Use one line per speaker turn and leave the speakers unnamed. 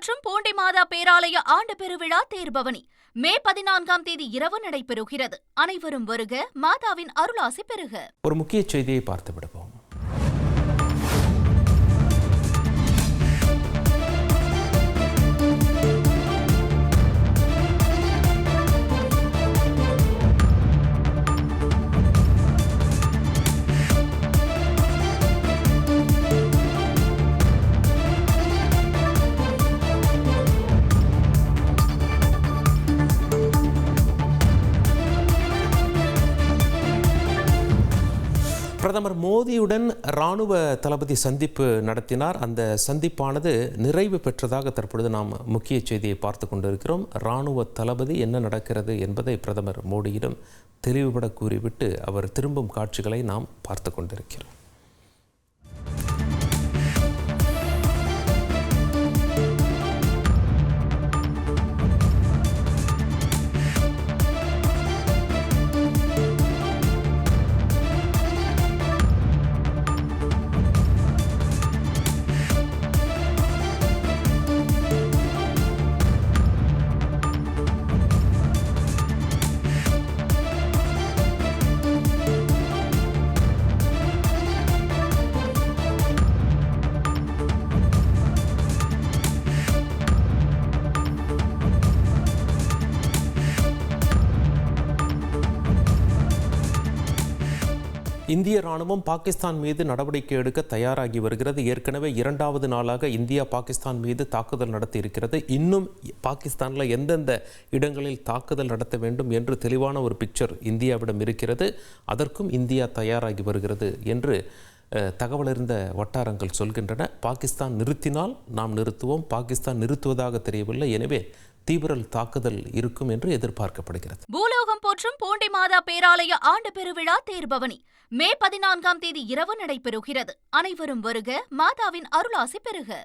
போற்றும் பூண்டி மாதா பேராலய ஆண்டு பெருவிழா தேர்பவனி மே 14ஆம் தேதி இரவு நடைபெறுகிறது. அனைவரும் வருக, மாதாவின் அருளாசி பெறுக.
ஒரு முக்கிய செய்தியை பார்த்து விடுவோம். பிரதமர் மோடியுடன் இராணுவ தளபதி சந்திப்பு நடத்தினார். அந்த சந்திப்பானது நிறைவு பெற்றதாக தற்பொழுது நாம் முக்கிய செய்தியை பார்த்து கொண்டிருக்கிறோம். இராணுவ தளபதி என்ன நடக்கிறது என்பதை பிரதமர் மோடியிடம் தெளிவுபட கூறிவிட்டு அவர் திரும்பும் காட்சிகளை நாம் பார்த்து கொண்டிருக்கிறோம். இந்திய ராணுவம் பாகிஸ்தான் மீது நடவடிக்கை எடுக்க தயாராகி வருகிறது. ஏற்கனவே 2வது நாளாக இந்தியா பாகிஸ்தான் மீது தாக்குதல் நடத்தி இருக்கிறது. இன்னும் பாகிஸ்தானில் எந்தெந்த இடங்களில் தாக்குதல் நடத்த வேண்டும் என்று தெளிவான ஒரு பிக்சர் இந்தியாவிடம் இருக்கிறது. அதற்கும் இந்தியா தயாராகி வருகிறது என்று தகவல் இருந்த வட்டாரங்கள் சொல்கின்றன. பாகிஸ்தான் நிறுத்தினால் நாம் நிறுத்துவோம், பாகிஸ்தான் நிறுத்துவதாக தெரியவில்லை, எனவே தீவிர தாக்குதல் இருக்கும் என்று எதிர்பார்க்கப்படுகிறது.
பூலோகம் போற்றும் பூண்டி மாதா பேராலய ஆண்டு பெருவிழா தேர்பவனி மே 14ஆம் தேதி இரவு நடைபெறுகிறது. அனைவரும் வருக, மாதாவின் அருளாசி பெறுக.